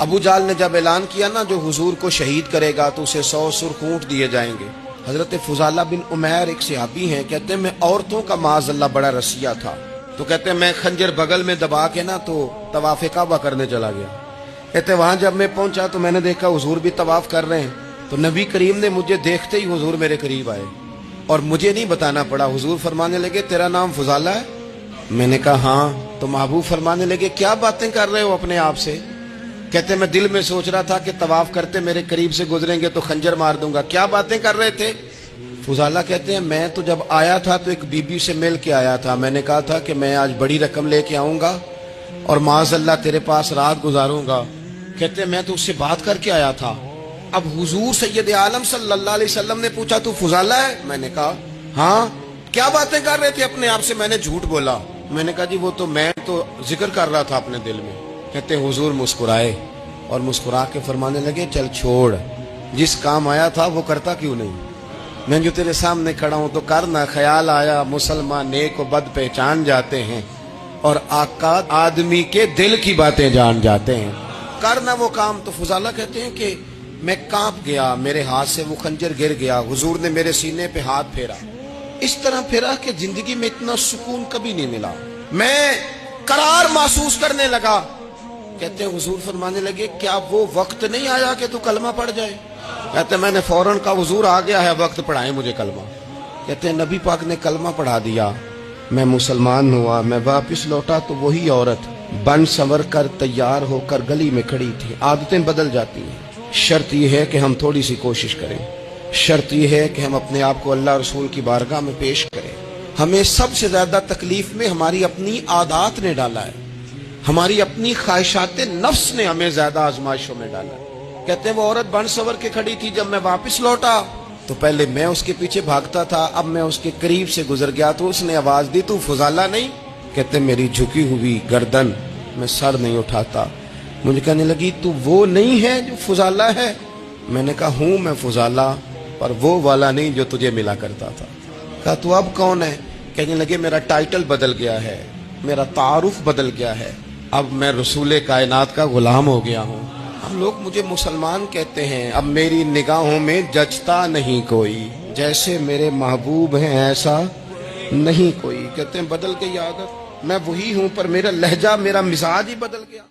ابو جال نے جب اعلان کیا نا جو حضور کو شہید کرے گا تو اسے 100 سرخ اونٹ دیے جائیں گے. حضرت فضالہ بن عمیر ایک صحابی ہیں، کہتے ہیں میں عورتوں کا معاذ اللہ بڑا رسیہ تھا، تو کہتے ہیں میں خنجر بغل میں دبا کے نا تو طواف کعبہ کرنے چلا گیا. کہتے ہیں وہاں جب میں پہنچا تو میں نے دیکھا حضور بھی طواف کر رہے ہیں، تو نبی کریم نے مجھے دیکھتے ہی حضور میرے قریب آئے اور مجھے نہیں بتانا پڑا. حضور فرمانے لگے تیرا نام فضالہ ہے؟ میں نے کہا ہاں. تو محبوب فرمانے لگے کیا باتیں کر رہے ہو اپنے آپ سے؟ کہتے میں دل میں سوچ رہا تھا کہ طواف کرتے میرے قریب سے گزریں گے تو خنجر مار دوں گا. کیا باتیں کر رہے تھے؟ فضالہ کہتے ہیں میں تو جب آیا تھا تو ایک بی بی سے مل کے آیا تھا، میں نے کہا تھا کہ میں آج بڑی رقم لے کے آؤں گا اور معاذ اللہ تیرے پاس رات گزاروں گا. کہتے ہیں میں تو اس سے بات کر کے آیا تھا. اب حضور سید عالم صلی اللہ علیہ وسلم نے پوچھا تو فضالہ ہے؟ میں نے کہا ہاں. کیا باتیں کر رہے تھے اپنے آپ سے؟ میں نے جھوٹ بولا. میں نے کہا جی وہ تو میں تو ذکر کر رہا تھا اپنے دل میں. کہتے ہیں حضور مسکرائے اور مسکرا کے فرمانے لگے چل چھوڑ، جس کام آیا تھا وہ کرتا کیوں نہیں؟ میں جو تیرے سامنے کھڑا ہوں تو کرنا. خیال آیا مسلمان نیک و بد پہچان جاتے ہیں اور آقا آدمی کے دل کی باتیں جان جاتے ہیں. کرنا وہ کام. تو فضالہ کہتے ہیں کہ میں کانپ گیا، میرے ہاتھ سے وہ خنجر گر گیا. حضور نے میرے سینے پہ ہاتھ پھیرا، اس طرح پھیرا کہ زندگی میں اتنا سکون کبھی نہیں ملا. میں قرار محسوس کرنے لگا. کہتے ہیں حضور فرمانے لگے کیا وہ وقت نہیں آیا کہ تو کلمہ پڑھ جائے؟ کہتے ہیں میں نے فوراً کہا حضور آ گیا ہے وقت، پڑھائیں مجھے کلمہ. کہتے ہیں نبی پاک نے کلمہ پڑھا دیا، میں مسلمان ہوا. میں واپس لوٹا تو وہی عورت بن سنور کر تیار ہو کر گلی میں کھڑی تھی. عادتیں بدل جاتی ہیں. شرط یہ ہے کہ ہم تھوڑی سی کوشش کریں، شرط یہ ہے کہ ہم اپنے آپ کو اللہ رسول کی بارگاہ میں پیش کریں. ہمیں سب سے زیادہ تکلیف میں ہماری اپنی عادات نے ڈالا ہے، ہماری اپنی خواہشات نفس نے ہمیں زیادہ آزمائشوں میں ڈالا ہے. کہتے ہیں وہ عورت بن سنور کے کھڑی تھی. جب میں واپس لوٹا تو پہلے میں اس کے پیچھے بھاگتا تھا، اب میں اس کے قریب سے گزر گیا تو اس نے آواز دی تو فضالہ نہیں؟ کہتے ہیں میری جھکی ہوئی گردن، میں سر نہیں اٹھاتا. مجھے کہنے لگی تو وہ نہیں ہے جو فضالہ ہے؟ میں نے کہا ہوں میں فضالہ، پر وہ والا نہیں جو تجھے ملا کرتا تھا. کہا تو اب کون ہے؟ کہنے لگے میرا ٹائٹل بدل گیا ہے، میرا تعارف بدل گیا ہے، اب میں رسول کائنات کا غلام ہو گیا ہوں. ہم لوگ مجھے مسلمان کہتے ہیں، اب میری نگاہوں میں جچتا نہیں کوئی، جیسے میرے محبوب ہیں ایسا نہیں کوئی. کہتے ہیں بدل گئی عادت، میں وہی ہوں پر میرا لہجہ میرا مزاج ہی بدل گیا.